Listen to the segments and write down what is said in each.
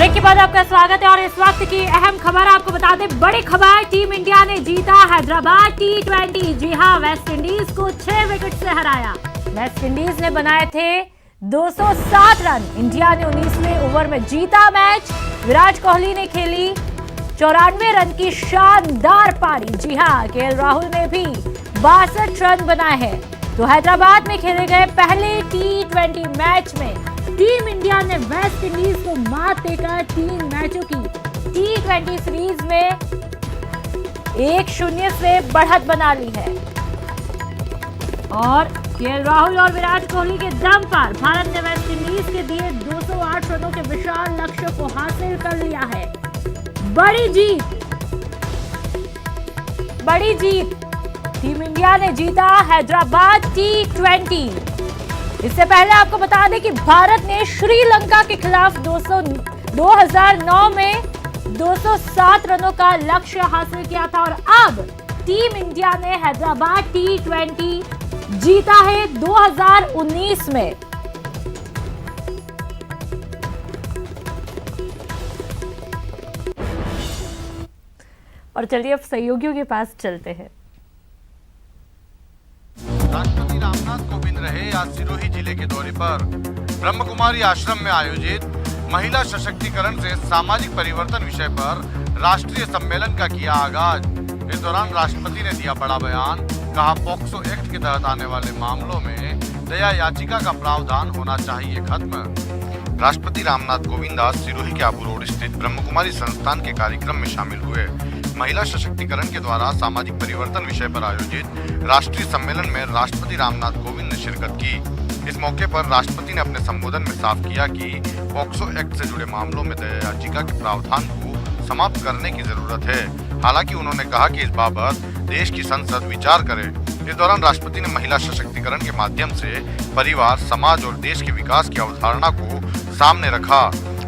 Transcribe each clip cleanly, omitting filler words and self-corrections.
Break के बाद आपका स्वागत है और इस वक्त की अहम खबर आपको बता दें। बड़ी खबर, टीम इंडिया ने जीता हैदराबाद T20। जी हां, वेस्ट इंडीज को 6 विकेट से हराया। वेस्ट इंडीज ने बनाए थे 207 रन। इंडिया ने 19वें ओवर में जीता मैच। विराट कोहली ने खेली 94 रन की शानदार पारी। जी हां, केएल राहुल ने भी 62 रन बनाए हैं। तो हैदराबाद में खेले गए पहले T20 मैच में टीम इंडिया ने वेस्ट इंडीज को मात देकर 3 मैचों की T20 सीरीज में 1-0 से बढ़त बना ली है। और केएल राहुल और विराट कोहली के दम पर भारत ने वेस्ट इंडीज के दिए 208 रनों के विशाल लक्ष्य को हासिल कर लिया है। बड़ी जीत। टीम इंडिया ने जीता हैदराबाद T20। इससे पहले आपको बता दें कि भारत ने श्रीलंका के खिलाफ 2009 में 207 रनों का लक्ष्य हासिल किया था और अब टीम इंडिया ने हैदराबाद T20 जीता है 2019 में। और चलिए अब सहयोगियों के पास चलते हैं। राष्ट्रपति रामनाथ कोविंद रहे आज सिरोही जिले के दौरे पर। ब्रह्म कुमारी आश्रम में आयोजित महिला सशक्तिकरण से सामाजिक परिवर्तन विषय पर राष्ट्रीय सम्मेलन का किया आगाज। इस दौरान राष्ट्रपति ने दिया बड़ा बयान। कहा, पॉक्सो एक्ट के तहत आने वाले मामलों में दया याचिका का प्रावधान होना चाहिए खत्म। राष्ट्रपति रामनाथ कोविंद आज सिरोही के आबू रोड स्थित ब्रह्म कुमारी संस्थान के कार्यक्रम में शामिल हुए। महिला सशक्तिकरण के द्वारा सामाजिक परिवर्तन विषय पर आयोजित राष्ट्रीय सम्मेलन में राष्ट्रपति रामनाथ कोविंद ने शिरकत की। इस मौके पर राष्ट्रपति ने अपने संबोधन में साफ किया कि पॉक्सो एक्ट से जुड़े मामलों में दया याचिका के प्रावधान को समाप्त करने की जरूरत है। हालांकि उन्होंने कहा कि इस बाबत देश की संसद विचार करे। इस दौरान राष्ट्रपति ने महिला सशक्तिकरण के माध्यम से परिवार, समाज और देश के विकास की अवधारणा को सामने रखा।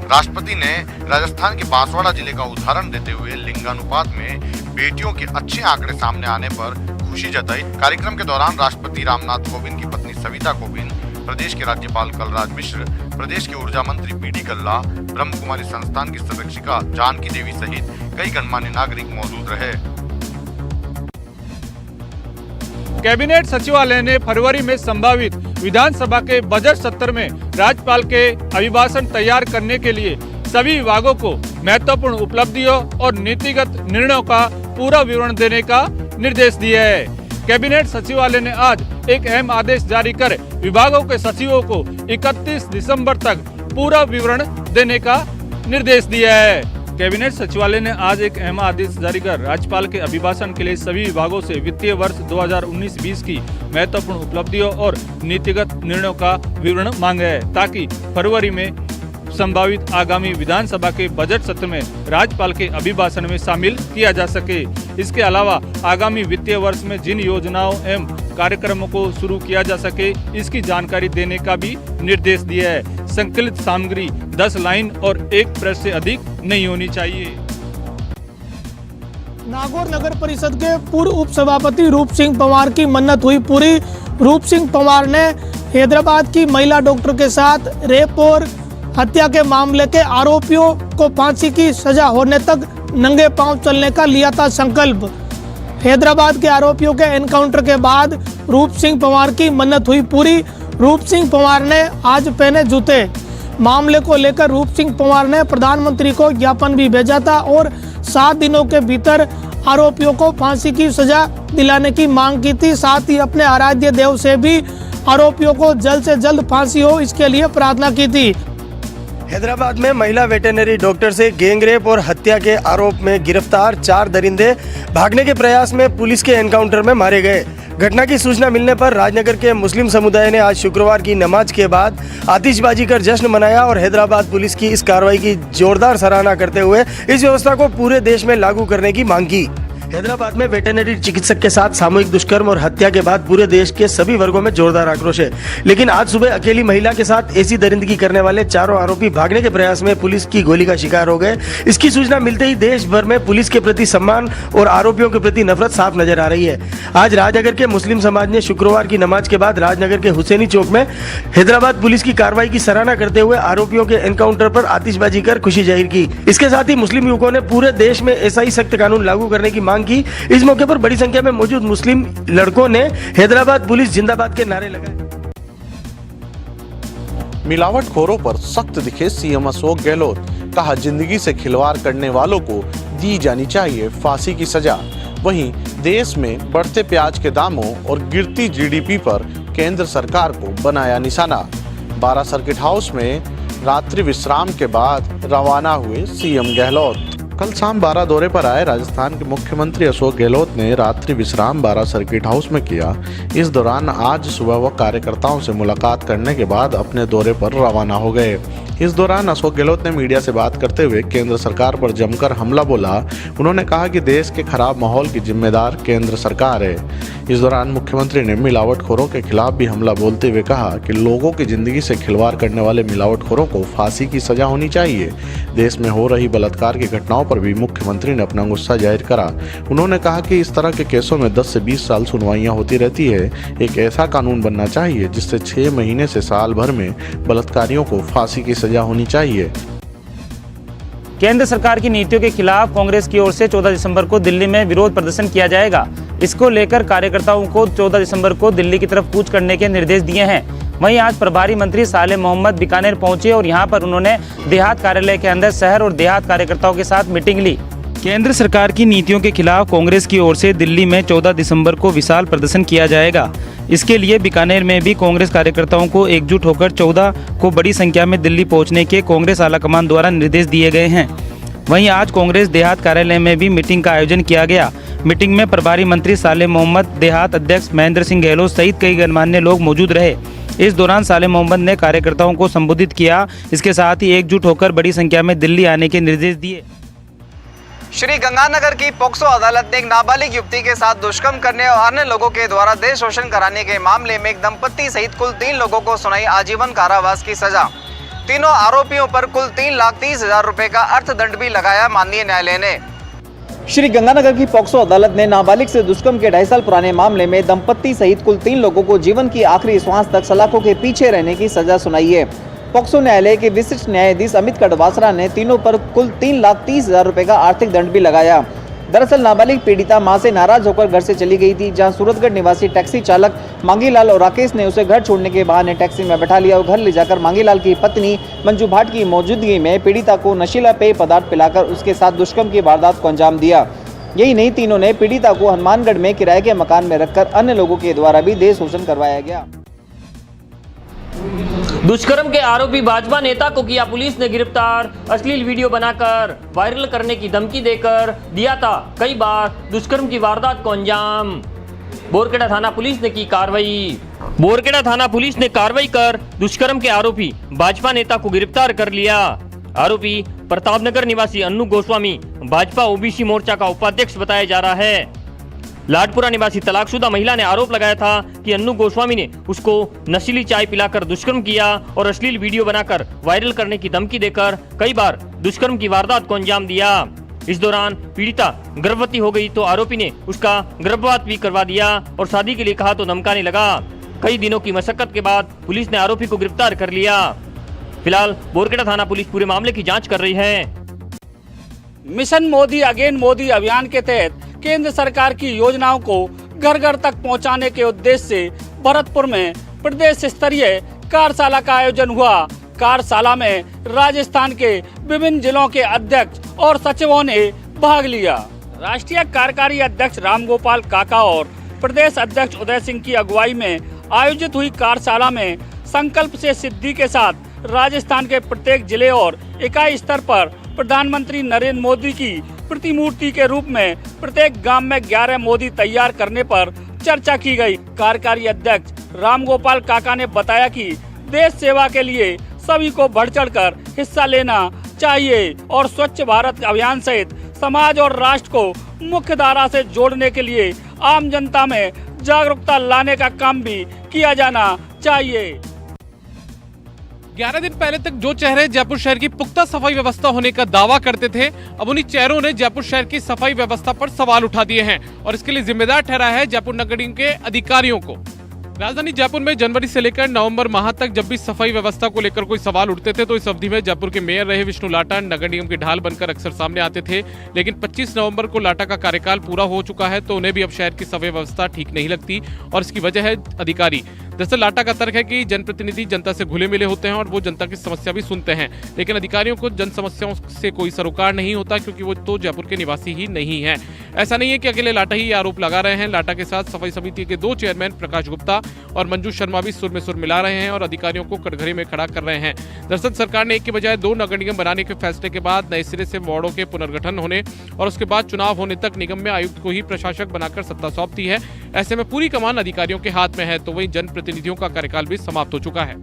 राष्ट्रपति ने राजस्थान के बांसवाड़ा जिले का उदाहरण देते हुए लिंगानुपात में बेटियों के अच्छे आंकड़े सामने आने पर खुशी जताई। कार्यक्रम के दौरान राष्ट्रपति रामनाथ कोविंद की पत्नी सविता कोविंद, प्रदेश के राज्यपाल कलराज मिश्र, प्रदेश के ऊर्जा मंत्री पीडी कल्ला, ब्रह्म कुमारी संस्थान की संरक्षिका जानकी देवी सहित कई गणमान्य नागरिक मौजूद रहे। कैबिनेट सचिवालय ने फरवरी में संभावित विधानसभा के बजट सत्र में राज्यपाल के अभिभाषण तैयार करने के लिए सभी विभागों को महत्वपूर्ण उपलब्धियों और नीतिगत निर्णयों का पूरा विवरण देने का निर्देश दिया है। कैबिनेट सचिवालय ने आज एक अहम आदेश जारी कर विभागों के सचिवों को 31 दिसंबर तक पूरा विवरण देने का निर्देश दिया है। कैबिनेट सचिवालय ने आज एक अहम आदेश जारी कर राज्यपाल के अभिभाषण के लिए सभी विभागों से वित्तीय वर्ष 2019-20 की महत्वपूर्ण उपलब्धियों और नीतिगत निर्णयों का विवरण मांगा है, ताकि फरवरी में संभावित आगामी विधानसभा के बजट सत्र में राज्यपाल के अभिभाषण में शामिल किया जा सके। इसके अलावा आगामी वित्तीय वर्ष में जिन योजनाओं एवं कार्यक्रमों को शुरू किया जा सके, इसकी जानकारी देने का भी निर्देश दिया है। संकलित सामग्री 10 लाइन और 1 पृष्ठ से अधिक नहीं होनी चाहिए। नागौर नगर परिषद के पूर्व उप सभापति रूप सिंह पंवार की मन्नत हुई पूरी। रूप सिंह पंवार ने हैदराबाद की महिला डॉक्टर के साथ रेप और हत्या के मामले के आरोपियों को फांसी की सजा होने तक नंगे पांव चलने का लिया था संकल्प। हैदराबाद के आरोपियों के एनकाउंटर के बाद रूप सिंह पंवार की मन्नत हुई पूरी। रूप सिंह पंवार ने आज पहने जूते। मामले को लेकर रूप सिंह पंवार ने प्रधानमंत्री को ज्ञापन भी भेजा था और 7 दिनों के भीतर आरोपियों को फांसी की सजा दिलाने की मांग की थी। साथ ही अपने आराध्य देव से भी आरोपियों को जल्द से जल्द फांसी हो, इसके लिए प्रार्थना की थी। हैदराबाद में महिला वेटरनरी डॉक्टर से गैंगरेप और हत्या के आरोप में गिरफ्तार 4 दरिंदे भागने के प्रयास में पुलिस के एनकाउंटर में मारे गए। घटना की सूचना मिलने पर राजनगर के मुस्लिम समुदाय ने आज शुक्रवार की नमाज के बाद आतिशबाजी कर जश्न मनाया और हैदराबाद पुलिस की इस कार्रवाई की जोरदार सराहना करते हुए इस व्यवस्था को पूरे देश में लागू करने की मांग की। हैदराबाद में वेटरनरी चिकित्सक के साथ सामूहिक दुष्कर्म और हत्या के बाद पूरे देश के सभी वर्गों में जोरदार आक्रोश है। लेकिन आज सुबह अकेली महिला के साथ ऐसी दरिंदगी करने वाले चारों आरोपी भागने के प्रयास में पुलिस की गोली का शिकार हो गए। इसकी सूचना मिलते ही देश भर में पुलिस के प्रति सम्मान और आरोपियों के प्रति नफरत साफ नजर आ रही है। आज राजनगर के मुस्लिम समाज ने शुक्रवार की नमाज के बाद राजनगर के हुसैनी चौक में हैदराबाद पुलिस की कार्रवाई की सराहना करते हुए आरोपियों के एनकाउंटर पर आतिशबाजी कर खुशी जाहिर की। इसके साथ ही मुस्लिम युवकों ने पूरे देश में ऐसा ही सख्त कानून लागू करने की मांग की। इस मौके पर बड़ी संख्या में मौजूद मुस्लिम लड़कों ने हैदराबाद पुलिस जिंदाबाद के नारे लगाए। मिलावटखोरों पर सख्त दिखे सीएम अशोक गहलोत, कहा जिंदगी से खिलवाड़ करने वालों को दी जानी चाहिए फांसी की सजा। वहीं देश में बढ़ते प्याज के दामों और गिरती जीडीपी पर केंद्र सरकार को बनाया निशाना। 12 सर्किट हाउस में रात्रि विश्राम के बाद रवाना हुए सीएम गहलोत। कल शाम 12 दौरे पर आए राजस्थान के मुख्यमंत्री अशोक गहलोत ने रात्रि विश्राम 12 सर्किट हाउस में किया। इस दौरान आज सुबह वह कार्यकर्ताओं से मुलाकात करने के बाद अपने दौरे पर रवाना हो गए। इस दौरान अशोक गहलोत ने मीडिया से बात करते हुए केंद्र सरकार पर जमकर हमला बोला। उन्होंने कहा कि देश के खराब माहौल की जिम्मेदार केंद्र सरकार है। इस दौरान मुख्यमंत्री ने मिलावटखोरों के खिलाफ भी हमला बोलते हुए कहा कि लोगों की जिंदगी से खिलवाड़ करने वाले मिलावटखोरों को फांसी की सजा होनी चाहिए। देश में हो रही बलात्कार की घटनाओं पर भी मुख्यमंत्री ने अपना गुस्सा जाहिर करा। उन्होंने कहा कि इस तरह के केसों में 10 से 20 साल सुनवाइयां होती रहती है। एक ऐसा कानून बनना चाहिए जिससे 6 महीने से साल भर में बलात्कारियों को फांसी की सजा होनी चाहिए। केंद्र सरकार की नीतियों के खिलाफ कांग्रेस की ओर से 14 दिसंबर को दिल्ली में विरोध प्रदर्शन किया जाएगा। इसको लेकर कार्यकर्ताओं को 14 दिसंबर को दिल्ली की तरफ कूच करने के निर्देश दिए हैं। वहीं आज प्रभारी मंत्री सालेह मोहम्मद बीकानेर पहुंचे और यहां पर उन्होंने देहात कार्यालय के अंदर शहर और देहात कार्यकर्ताओं के साथ मीटिंग ली। केंद्र सरकार की नीतियों के खिलाफ कांग्रेस की ओर से दिल्ली में 14 दिसंबर को विशाल प्रदर्शन किया जाएगा। इसके लिए बीकानेर में भी कांग्रेस कार्यकर्ताओं को एकजुट होकर 14 को बड़ी संख्या में दिल्ली पहुंचने के कांग्रेस आलाकमान द्वारा निर्देश दिए गए हैं। वहीं आज कांग्रेस देहात कार्यालय में भी मीटिंग का आयोजन किया गया। मीटिंग में प्रभारी मंत्री सालेह मोहम्मद, देहात अध्यक्ष महेंद्र सिंह गहलोत सहित कई गणमान्य लोग मौजूद रहे। इस दौरान सालेह मोहम्मद ने कार्यकर्ताओं को संबोधित किया। इसके साथ ही एकजुट होकर बड़ी संख्या में दिल्ली आने के निर्देश दिए। श्री गंगानगर की पोक्सो अदालत ने एक नाबालिग युवती के साथ दुष्कर्म करने और अन्य लोगों के द्वारा देह शोषण कराने के मामले में एक दंपत्ति सहित कुल 3 लोगों को सुनाई आजीवन कारावास की सजा। तीनों आरोपियों पर कुल 3,30,000 रुपए का अर्थदंड भी लगाया माननीय न्यायालय ने। श्री गंगानगर की पोक्सो अदालत ने नाबालिग से दुष्कर्म के 2.5 साल पुराने मामले में दंपत्ति सहित कुल 3 लोगों को जीवन की आखिरी श्वास तक सलाखों के पीछे रहने की सजा सुनाई है। पोक्सो न्यायालय के विशिष्ट न्यायाधीश अमित कड़वासरा ने तीनों पर कुल 3,30,000 रुपए का आर्थिक दंड भी लगाया। दरअसल नाबालिग पीड़िता मां से नाराज होकर घर से चली गई थी, जहां सूरतगढ़ निवासी टैक्सी चालक मांगीलाल और राकेश ने उसे घर छोड़ने के बहाने टैक्सी में बैठा लिया और घर ले जाकर मांगीलाल की पत्नी मंजू भाट की मौजूदगी में पीड़िता को नशीला पेय पदार्थ पिलाकर उसके साथ दुष्कर्म की वारदात को अंजाम दिया। यही नहीं, तीनों ने पीड़िता को हनुमानगढ़ में किराए के मकान में रखकर अन्य लोगों के द्वारा भी देह शोषण करवाया गया। दुष्कर्म के आरोपी भाजपा नेता को किया पुलिस ने गिरफ्तार। अश्लील वीडियो बनाकर वायरल करने की धमकी देकर दिया था कई बार दुष्कर्म की वारदात को अंजाम। बोरखेड़ा थाना पुलिस ने की कार्रवाई। बोरखेड़ा थाना पुलिस ने कार्रवाई कर दुष्कर्म के आरोपी भाजपा नेता को गिरफ्तार कर लिया। आरोपी प्रतापनगर निवासी अन्नू गोस्वामी भाजपा ओबीसी मोर्चा का उपाध्यक्ष बताया जा रहा है। लाडपुरा निवासी तलाकशुदा महिला ने आरोप लगाया था कि अन्नू गोस्वामी ने उसको नशीली चाय पिलाकर दुष्कर्म किया और अश्लील वीडियो बनाकर वायरल करने की धमकी देकर कई बार दुष्कर्म की वारदात को अंजाम दिया। इस दौरान पीड़िता गर्भवती हो गई तो आरोपी ने उसका गर्भपात भी करवा दिया और शादी के लिए कहा तो धमकाने लगा। कई दिनों की मशक्कत के बाद पुलिस ने आरोपी को गिरफ्तार कर लिया। फिलहाल बोरखेड़ा थाना पुलिस पूरे मामले की जाँच कर रही है। मिशन मोदी अगेन मोदी अभियान के तहत केंद्र सरकार की योजनाओं को घर घर तक पहुंचाने के उद्देश्य से भरतपुर में प्रदेश स्तरीय कार्यशाला का आयोजन हुआ। कार्यशाला में राजस्थान के विभिन्न जिलों के अध्यक्ष और सचिवों ने भाग लिया। राष्ट्रीय कार्यकारी अध्यक्ष रामगोपाल काका और प्रदेश अध्यक्ष उदय सिंह की अगुवाई में आयोजित हुई कार्यशाला में संकल्प से सिद्धि के साथ राजस्थान के प्रत्येक जिले और इकाई स्तर पर प्रधानमंत्री नरेंद्र मोदी की प्रतिमूर्ति के रूप में प्रत्येक गांव में 11 मोदी तैयार करने पर चर्चा की गई। कार्यकारी अध्यक्ष रामगोपाल काका ने बताया कि देश सेवा के लिए सभी को बढ़ चढ़कर हिस्सा लेना चाहिए और स्वच्छ भारत अभियान सहित समाज और राष्ट्र को मुख्य धारा से जोड़ने के लिए आम जनता में जागरूकता लाने का काम भी किया जाना चाहिए। 11 दिन पहले तक जो चेहरे जयपुर शहर की पुख्ता सफाई व्यवस्था होने का दावा करते थे, अब उन्हीं चेहरों ने जयपुर शहर की सफाई व्यवस्था पर सवाल उठा दिए हैं और इसके लिए जिम्मेदार ठहराया है जयपुर नगर निगम के अधिकारियों को। राजधानी जयपुर में जनवरी से लेकर नवंबर माह तक जब भी सफाई व्यवस्था को लेकर कोई सवाल उठते थे तो इस अवधि में जयपुर के मेयर रहे विष्णु लाटा नगर निगम की ढाल बनकर अक्सर सामने आते थे। लेकिन 25 नवंबर को लाटा का कार्यकाल पूरा हो चुका है तो उन्हें भी अब शहर की सफाई व्यवस्था ठीक नहीं लगती और इसकी वजह है अधिकारी। दरअसल लाटा का तर्क है कि जनप्रतिनिधि जनता से घुले मिले होते हैं और वो जनता की समस्या भी सुनते हैं, लेकिन अधिकारियों को जन समस्याओं से कोई सरोकार नहीं होता क्योंकि वो तो जयपुर के निवासी ही नहीं है। ऐसा नहीं है कि अकेले लाटा ही आरोप लगा रहे हैं। लाटा के साथ सफाई समिति के 2 चेयरमैन प्रकाश गुप्ता और मंजू शर्मा भी सुर में सुर मिला रहे हैं और अधिकारियों को कटघरे में खड़ा कर रहे हैं। दरअसल सरकार ने एक के बजाय 2 नगर निगम बनाने के फैसले के बाद नए सिरे से वार्डों के पुनर्गठन होने और उसके बाद चुनाव होने तक निगम में आयुक्त को ही प्रशासक बनाकर सत्ता सौंप दी है। ऐसे में पूरी कमान अधिकारियों के हाथ में है तो वहीं जनप्रतिनिधियों का कार्यकाल भी समाप्त हो चुका है।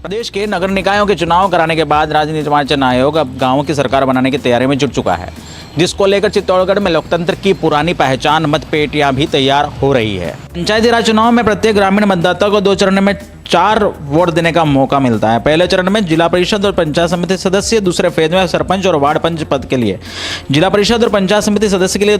प्रदेश के नगर निकायों के चुनाव कराने के बाद राज्य निर्वाचन आयोग अब गांवों की सरकार बनाने की तैयारी में जुट चुका है, जिसको लेकर चित्तौड़गढ़ में लोकतंत्र की पुरानी पहचान मतपेटियां भी तैयार हो रही है। पंचायती राज चुनाव में प्रत्येक ग्रामीण मतदाता को 2 चरण में 4 वोट देने का मौका मिलता है। पहले चरण में जिला परिषद और पंचायत समिति सदस्य, दूसरे फेज में सरपंच और वार्ड पंच पद के लिए। जिला परिषद और पंचायत समिति सदस्य के लिए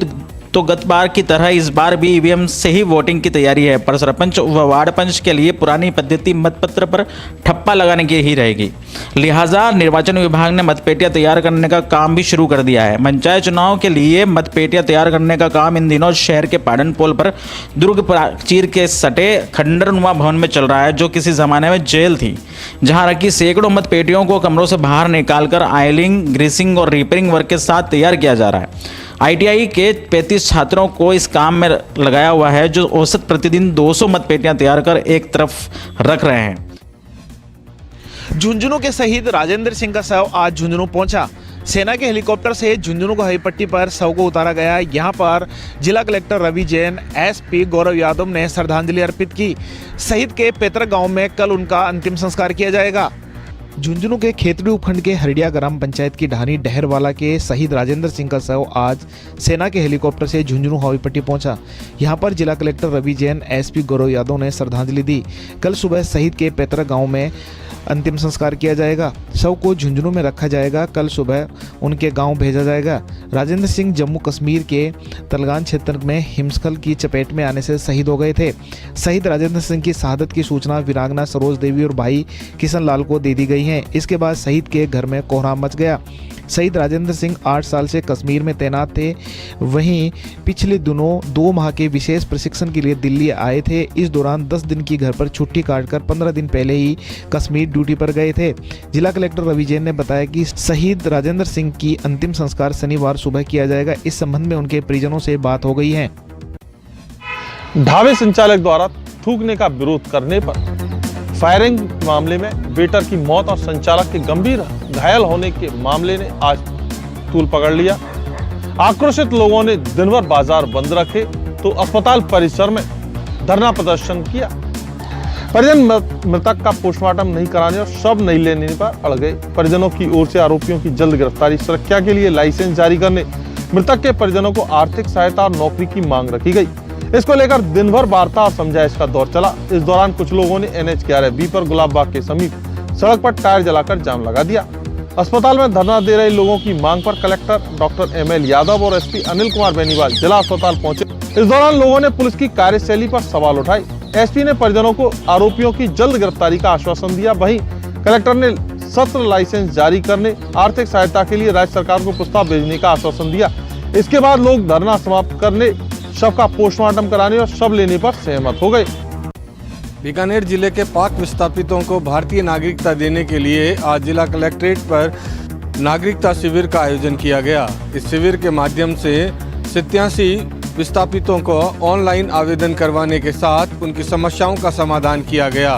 तो गत बार की तरह इस बार भी ईवीएम से ही वोटिंग की तैयारी है, पर सरपंच व वार्ड पंच के लिए पुरानी पद्धति मतपत्र पर ठप्पा लगाने की ही रहेगी। लिहाजा निर्वाचन विभाग ने मतपेटियां तैयार करने का काम भी शुरू कर दिया है। पंचायत चुनाव के लिए मतपेटियां तैयार करने का काम इन दिनों शहर के पाटन पोल पर दुर्ग प्राचीर के सटे खंडरनुमा भवन में चल रहा है, जो किसी जमाने में जेल थी, जहां रखी सैकड़ों मतपेटियों को कमरों से बाहर निकालकर आयलिंग, ग्रीसिंग और रिपेयरिंग वर्क के साथ तैयार किया जा रहा है। आईटीआई के 35 छात्रों को इस काम में लगाया हुआ है, जो औसत प्रतिदिन 200 मतपेटियां तैयार कर एक तरफ रख रहे हैं। झुंझुनू के शहीद राजेंद्र सिंह का शव आज झुंझुनू पहुंचा। सेना के हेलीकॉप्टर से झुंझुनू हवाई पट्टी पर शव को उतारा गया। यहां पर जिला कलेक्टर रवि जैन, एसपी गौरव यादव ने श्रद्धांजलि अर्पित की। शहीद के पैतृक गांव में कल उनका अंतिम संस्कार किया जाएगा। झुंझुनू के खेतड़ी उपखंड के हरिडिया ग्राम पंचायत की ढानी डहरवाला के शहीद राजेंद्र सिंह का शव आज सेना के हेलीकॉप्टर से झुंझुनू हवाई पट्टी पहुंचा। यहां पर जिला कलेक्टर रवि जैन, एसपी गौरव यादव ने श्रद्धांजलि दी। कल सुबह शहीद के पैतृक गांव में अंतिम संस्कार किया जाएगा। शव को झुंझुनू में रखा जाएगा। कल सुबह उनके गांव भेजा जाएगा। राजेंद्र सिंह जम्मू कश्मीर के तलगान क्षेत्र में हिमस्खलन की चपेट में आने से शहीद हो गए थे। शहीद राजेंद्र सिंह की शहादत की सूचना वीरांगना सरोज देवी और भाई किशन लाल को दे दी गई है। इसके बाद शहीद के घर में कोहराम मच गया। शहीद राजेंद्र सिंह 8 साल से कश्मीर में तैनात थे। वहीं पिछले दिनों 2 माह के विशेष प्रशिक्षण के लिए दिल्ली आए थे। इस दौरान 10 दिन की घर पर छुट्टी काटकर 15 दिन पहले ही कश्मीर ड्यूटी पर गए थे। जिला कलेक्टर रवि जैन ने बताया कि शहीद राजेंद्र सिंह की अंतिम संस्कार शनिवार सुबह किया जाएगा। इस संबंध में उनके परिजनों से बात हो गई है। ढाबे संचालक द्वारा थूकने का विरोध करने पर फायरिंग मामले में वेटर की मौत और संचालक के गंभीर घायल होने के मामले ने आज तूल पकड़ लिया। आक्रोशित लोगों ने दिन भर बाजार बंद रखे तो अस्पताल परिसर में धरना प्रदर्शन किया। परिजन मृतक का पोस्टमार्टम नहीं कराने और शव नहीं लेने पर अड़ गए। परिजनों की ओर से आरोपियों की जल्द गिरफ्तारी, सुरक्षा के लिए लाइसेंस जारी करने, मृतक के परिजनों को आर्थिक सहायता और नौकरी की मांग रखी गई। इसको लेकर दिन भर वार्ता और समझाइश का दौर चला। इस दौरान कुछ लोगों ने NH11B पर गुलाब बाग के समीप सड़क पर टायर जलाकर जाम लगा दिया। अस्पताल में धरना दे रहे लोगों की मांग पर कलेक्टर डॉक्टर ML यादव और SP अनिल कुमार बेनीवाल जिला अस्पताल पहुंचे। इस दौरान लोगों ने पुलिस की कार्यशैली पर सवाल उठाए। SP ने परिजनों को आरोपियों की जल्द गिरफ्तारी का आश्वासन दिया। वहीं कलेक्टर ने सत्र लाइसेंस जारी करने, आर्थिक सहायता के लिए राज्य सरकार को प्रस्ताव भेजने का आश्वासन दिया। इसके बाद लोग धरना समाप्त करने, शव का पोस्टमार्टम कराने और शव लेने पर सहमत हो गए। बीकानेर जिले के पाक विस्थापितों को भारतीय नागरिकता देने के लिए आज जिला कलेक्ट्रेट पर नागरिकता शिविर का आयोजन किया गया। इस शिविर के माध्यम से 87 विस्थापितों को ऑनलाइन आवेदन करवाने के साथ उनकी समस्याओं का समाधान किया गया।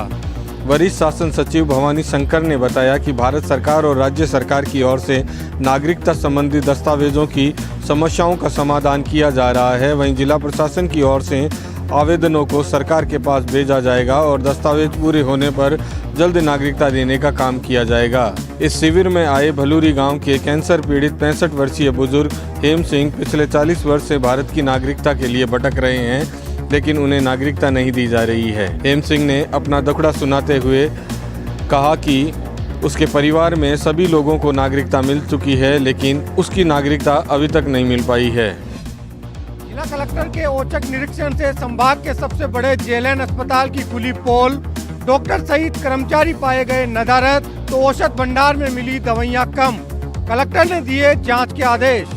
वरिष्ठ शासन सचिव भवानी शंकर ने बताया कि भारत सरकार और राज्य सरकार की ओर से नागरिकता संबंधी दस्तावेजों की समस्याओं का समाधान किया जा रहा है। वहीं जिला प्रशासन की ओर से आवेदनों को सरकार के पास भेजा जाएगा और दस्तावेज पूरे होने पर जल्द नागरिकता देने का काम किया जाएगा। इस शिविर में आए भलूरी गांव के कैंसर पीड़ित 65 वर्षीय बुजुर्ग हेम सिंह पिछले 40 वर्ष से भारत की नागरिकता के लिए भटक रहे हैं, लेकिन उन्हें नागरिकता नहीं दी जा रही है। हेम सिंह ने अपना दुखड़ा सुनाते हुए कहा कि उसके परिवार में सभी लोगों को नागरिकता मिल चुकी है, लेकिन उसकी नागरिकता अभी तक नहीं मिल पाई है। जिला कलेक्टर के औचक निरीक्षण से संभाग के सबसे बड़े जेएलएन अस्पताल की खुली पोल, डॉक्टर सहित कर्मचारी पाए गए नदारद, तो औषध भंडार में मिली दवाइयां कम। कलेक्टर ने दिए जांच के आदेश।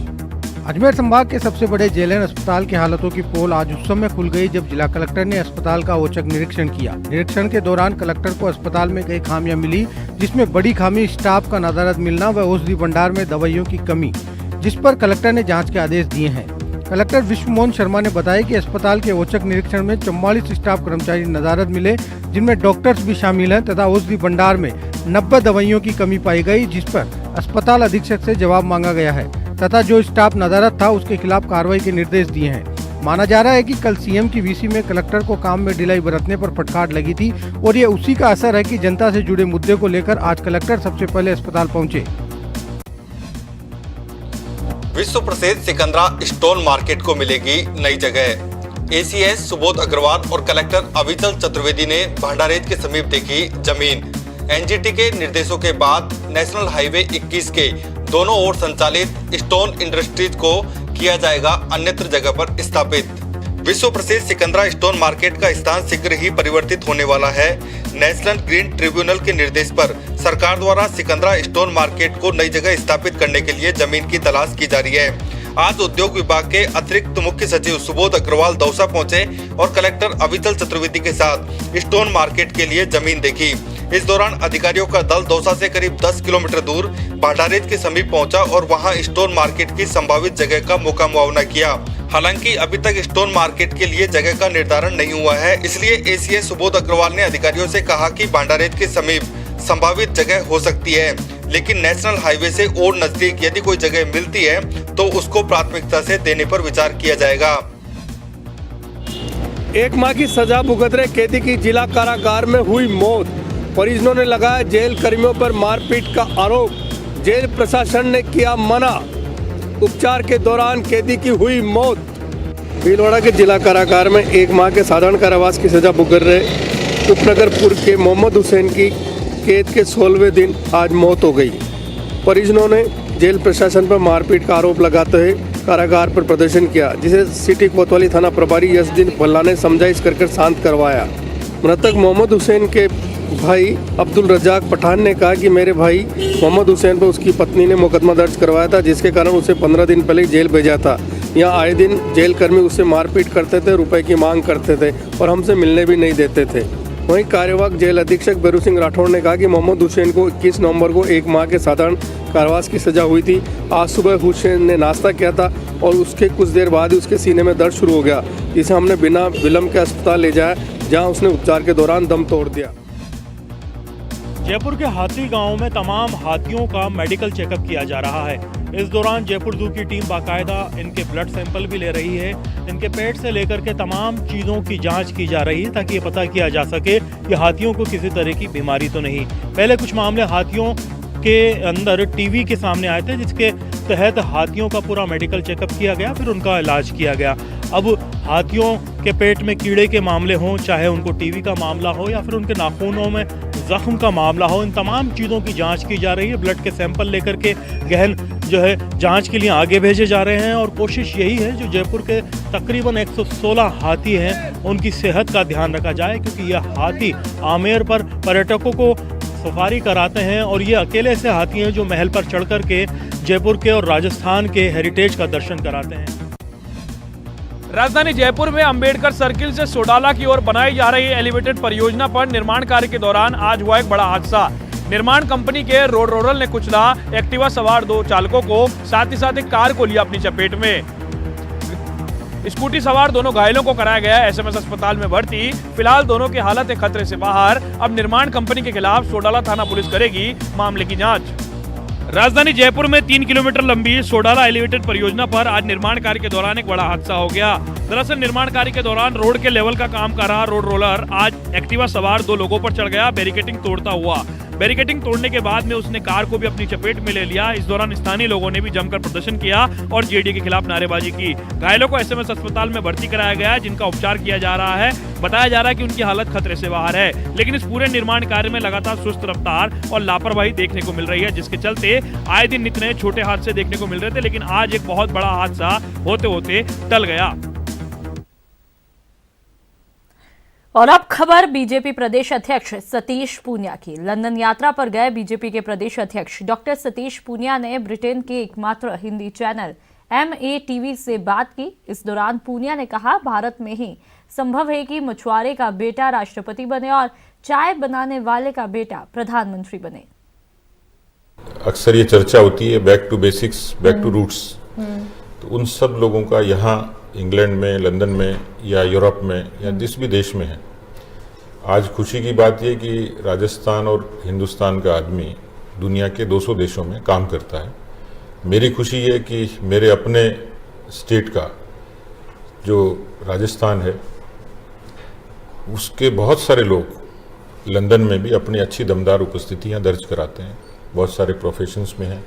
अजमेर संभाग के सबसे बड़े जेएलएन अस्पताल की हालतों की पोल आज उस समय खुल गई जब जिला कलेक्टर ने अस्पताल का औचक निरीक्षण किया। निरीक्षण के दौरान कलेक्टर को अस्पताल में कई खामियां मिली, जिसमें बड़ी खामी स्टाफ का नदारद मिलना व औषधि भंडार में दवाइयों की कमी, जिस पर कलेक्टर ने जाँच के आदेश दिए हैं। कलेक्टर विश्व मोहन शर्मा ने बताया कि अस्पताल के औचक निरीक्षण में 44 स्टाफ कर्मचारी नदारद मिले, जिनमें डॉक्टर्स भी शामिल हैं, तथा औषधि भंडार में 90 दवाइयों की कमी पाई गई, जिस पर अस्पताल अधीक्षक से जवाब मांगा गया है तथा जो स्टाफ नदारद था उसके खिलाफ कार्रवाई के निर्देश दिए हैं। माना जा रहा है कि कल सीएम की वीसी में कलेक्टर को काम में ढिलाई बरतने पर फटकार लगी थी और ये उसी का असर है कि जनता से जुड़े मुद्दे को लेकर आज कलेक्टर सबसे पहले अस्पताल पहुँचे। विश्व प्रसिद्ध सिकंदरा स्टोन मार्केट को मिलेगी नई जगह। एसीएस सुबोध अग्रवाल और कलेक्टर अविचल चतुर्वेदी ने भंडारेज के समीप देखी जमीन। एनजीटी के निर्देशों के बाद नेशनल हाईवे 21 के दोनों ओर संचालित स्टोन इंडस्ट्रीज को किया जाएगा अन्यत्र जगह पर स्थापित। विश्व प्रसिद्ध सिकंदरा स्टोन मार्केट का स्थान शीघ्र ही परिवर्तित होने वाला है। नेशनल ग्रीन ट्रिब्यूनल के निर्देश पर सरकार द्वारा सिकंदरा स्टोन मार्केट को नई जगह स्थापित करने के लिए जमीन की तलाश की जा रही है। आज उद्योग विभाग के अतिरिक्त मुख्य सचिव सुबोध अग्रवाल दौसा पहुंचे और कलेक्टर अविचल चतुर्वेदी के साथ स्टोन मार्केट के लिए जमीन देखी। इस दौरान अधिकारियों का दल दौसा से करीब 10 किलोमीटर दूर भंडारेज के समीप पहुंचा और वहां स्टोन मार्केट की संभावित जगह का मौका मुआयना किया। हालांकि अभी तक स्टोन मार्केट के लिए जगह का निर्धारण नहीं हुआ है, इसलिए एसीएस सुबोध अग्रवाल ने अधिकारियों से कहा कि भंडारेज के समीप संभावित जगह हो सकती है, लेकिन नेशनल हाईवे से और नजदीक यदि कोई जगह मिलती है तो उसको प्राथमिकता से देने पर विचार किया जाएगा। 1 माह की सजा भुगत रहे कैदी की जिला कारागार में हुई मौत। परिजनों ने लगाया जेल कर्मियों पर मारपीट का आरोप। जेल प्रशासन ने किया मना। उपचार के दौरान कैदी की हुई मौत। भीलवाड़ा के जिला कारागार में 1 माह के साधारण कारावास की सजा भुगत रहे उपनगरपुर के मोहम्मद हुसैन की कैद के 16वें दिन आज मौत हो गई। परिजनों ने जेल प्रशासन पर मारपीट का आरोप लगाते हुए कारागार पर प्रदर्शन किया, जिसे सिटी कोतवाली थाना प्रभारी यशदीन भल्ला ने समझाइश कर शांत करवाया। मृतक मोहम्मद हुसैन के भाई अब्दुल रजाक पठान ने कहा कि मेरे भाई मोहम्मद हुसैन पर उसकी पत्नी ने मुकदमा दर्ज करवाया था, जिसके कारण उसे 15 दिन पहले जेल भेजा था। यहाँ आए दिन जेल कर्मी उससे मारपीट करते थे, रुपए की मांग करते थे और हमसे मिलने भी नहीं देते थे। वहीं कार्यवाहक जेल अधीक्षक बेरू सिंह राठौड़ ने कहा कि मोहम्मद हुसैन को 21 नवंबर को 1 माह के साधारण कारावास की सजा हुई थी। आज सुबह हुसैन ने नाश्ता किया था और उसके कुछ देर बाद ही उसके सीने में दर्द शुरू हो गया, जिसे हमने बिना विलम्ब के अस्पताल ले जाया, जहाँ उसने उपचार के दौरान दम तोड़ दिया। जयपुर के हाथी गांव में तमाम हाथियों का मेडिकल चेकअप किया जा रहा है। इस दौरान जयपुर जू की टीम बाकायदा इनके ब्लड सैंपल भी ले रही है। इनके पेट से लेकर के तमाम चीज़ों की जांच की जा रही है ताकि ये पता किया जा सके कि हाथियों को किसी तरह की बीमारी तो नहीं। पहले कुछ मामले हाथियों के अंदर टीवी के सामने आए थे, जिसके तहत हाथियों का पूरा मेडिकल चेकअप किया गया, फिर उनका इलाज किया गया। अब हाथियों के पेट में कीड़े के मामले हों, चाहे उनको टीवी का मामला हो या फिर उनके नाखूनों में जख्म का मामला हो, इन तमाम चीज़ों की जांच की जा रही है। ब्लड के सैंपल लेकर के गहन जो है जांच के लिए आगे भेजे जा रहे हैं और कोशिश यही है जो जयपुर के तकरीबन 116 हाथी हैं उनकी सेहत का ध्यान रखा जाए, क्योंकि यह हाथी आमेर पर पर्यटकों को सफारी कराते हैं और ये अकेले से हाथी हैं जो महल पर चढ़ कर के जयपुर के और राजस्थान के हेरिटेज का दर्शन कराते हैं। राजधानी जयपुर में अंबेडकर सर्किल से सोडाला की ओर बनाई जा रही एलिवेटेड परियोजना पर निर्माण कार्य के दौरान आज हुआ एक बड़ा हादसा। निर्माण कंपनी के रोड रोलर ने कुचला एक्टिवा सवार 2 चालकों को, साथ ही साथ एक कार को लिया अपनी चपेट में। स्कूटी सवार दोनों घायलों को कराया गया एसएमएस अस्पताल में भर्ती। फिलहाल दोनों की हालत खतरे से बाहर। अब निर्माण कंपनी के खिलाफ सोडाला थाना पुलिस करेगी मामले की जांच। राजधानी जयपुर में 3 किलोमीटर लंबी सोडाला एलिवेटेड परियोजना पर आज निर्माण कार्य के दौरान एक बड़ा हादसा हो गया। दरअसल निर्माण कार्य के दौरान रोड के लेवल का काम कर रहा रोड रोलर आज एक्टिवा सवार 2 लोगों पर चढ़ गया, बैरिकेडिंग तोड़ता हुआ। बैरिकेडिंग तोड़ने के बाद में उसने कार को भी अपनी चपेट में ले लिया। इस दौरान स्थानीय लोगों ने भी जमकर प्रदर्शन किया और जेडीए के खिलाफ नारेबाजी की। घायलों को एसएमएस अस्पताल में भर्ती कराया गया है, जिनका उपचार किया जा रहा है। बताया जा रहा है कि उनकी हालत खतरे से बाहर है, लेकिन इस पूरे निर्माण कार्य में लगातार सुस्त रफ्तार और लापरवाही देखने को मिल रही है, जिसके चलते आए दिन नित नए छोटे हादसे देखने को मिल रहे थे, लेकिन आज एक बहुत बड़ा हादसा होते होते टल गया। और अब खबर बीजेपी प्रदेश अध्यक्ष सतीश पूनिया की। लंदन यात्रा पर गए बीजेपी के प्रदेश अध्यक्ष डॉक्टर सतीश पूनिया ने ब्रिटेन के एकमात्र हिंदी चैनल MATV से बात की। इस दौरान पूनिया ने कहा, भारत में ही संभव है कि मछुआरे का बेटा राष्ट्रपति बने और चाय बनाने वाले का बेटा प्रधानमंत्री बने। अक्सर ये चर्चा होती है back to basics, back to roots. तो उन सब लोगों का यहाँ इंग्लैंड में, लंदन में या यूरोप में या जिस भी देश में है, आज खुशी की बात यह कि राजस्थान और हिंदुस्तान का आदमी दुनिया के 200 देशों में काम करता है। मेरी खुशी ये कि मेरे अपने स्टेट का जो राजस्थान है, उसके बहुत सारे लोग लंदन में भी अपनी अच्छी दमदार उपस्थितियां दर्ज कराते हैं, बहुत सारे प्रोफेशंस में हैं।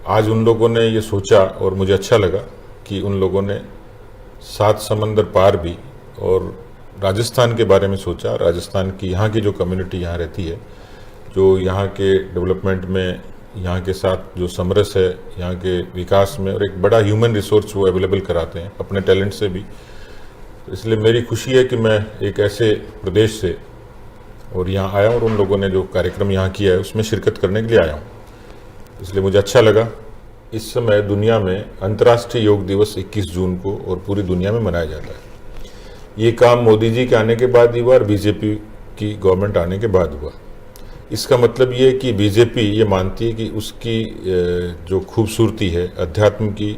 आज उन लोगों ने ये सोचा और मुझे अच्छा लगा कि उन लोगों ने 7 समंदर पार भी और राजस्थान के बारे में सोचा। राजस्थान की यहाँ की जो कम्युनिटी यहाँ रहती है, जो यहाँ के डेवलपमेंट में, यहाँ के साथ जो समरस है, यहाँ के विकास में, और एक बड़ा ह्यूमन रिसोर्स वो अवेलेबल कराते हैं अपने टैलेंट से भी। तो इसलिए मेरी खुशी है कि मैं एक ऐसे प्रदेश से और यहाँ आया और उन लोगों ने जो कार्यक्रम यहाँ किया है उसमें शिरकत करने के लिए आया हूँ। इसलिए मुझे अच्छा लगा। इस समय दुनिया में अंतर्राष्ट्रीय योग दिवस 21 जून को और पूरी दुनिया में मनाया जाता है। ये काम मोदी जी के आने के बाद ही हुआ और बीजेपी की गवर्नमेंट आने के बाद हुआ। इसका मतलब ये है कि बीजेपी ये मानती है कि उसकी जो खूबसूरती है अध्यात्म की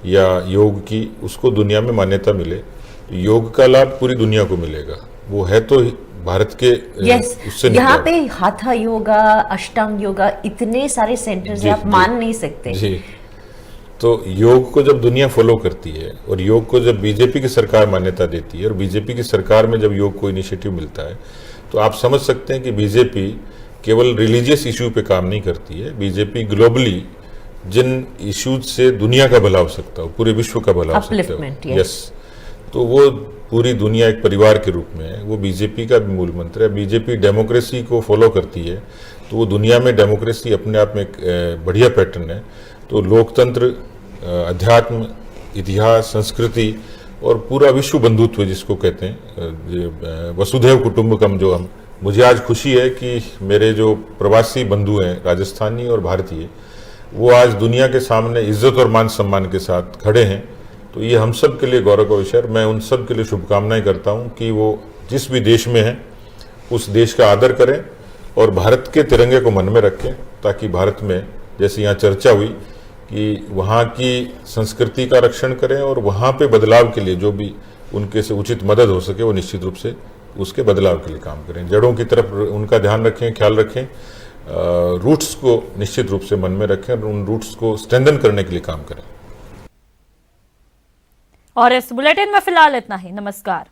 या योग की, उसको दुनिया में मान्यता मिले। योग का लाभ पूरी दुनिया को मिलेगा। वो है तो भारत के उससे यहाँ पे हाथा योगा, अष्टांग योगा, इतने सारे सेंटर्स हैं, आप मान नहीं सकते जी। तो योग को जब दुनिया फॉलो करती है और योग को जब बीजेपी की सरकार मान्यता देती है और बीजेपी की सरकार में जब योग को इनिशिएटिव मिलता है, तो आप समझ सकते हैं कि बीजेपी केवल रिलीजियस इशू पे काम नहीं करती है। बीजेपी ग्लोबली जिन इश्यूज से दुनिया का भला हो सकता हो, पूरे विश्व का भला हो सकता हो, यस, तो वो पूरी दुनिया एक परिवार के रूप में है। वो बीजेपी का भी मूल मंत्र है। बीजेपी डेमोक्रेसी को फॉलो करती है, तो वो दुनिया में डेमोक्रेसी अपने आप में एक बढ़िया पैटर्न है। तो लोकतंत्र, अध्यात्म, इतिहास, संस्कृति और पूरा विश्व बंधुत्व जिसको कहते हैं, वसुधैव कुटुंबकम, जो हम, मुझे आज खुशी है कि मेरे जो प्रवासी बंधु हैं राजस्थानी और भारतीय, वो आज दुनिया के सामने इज्जत और मान सम्मान के साथ खड़े हैं। तो ये हम सब के लिए गौरव का विषय। मैं उन सब के लिए शुभकामनाएं करता हूं कि वो जिस भी देश में हैं उस देश का आदर करें और भारत के तिरंगे को मन में रखें, ताकि भारत में, जैसे यहाँ चर्चा हुई, कि वहाँ की संस्कृति का रक्षण करें और वहाँ पे बदलाव के लिए जो भी उनके से उचित मदद हो सके वो निश्चित रूप से उसके बदलाव के लिए काम करें। जड़ों की तरफ उनका ध्यान रखें, ख्याल रखें, रूट्स को निश्चित रूप से मन में रखें और उन रूट्स को स्ट्रेंथन करने के लिए काम करें। और इस बुलेटिन में फिलहाल इतना ही। नमस्कार।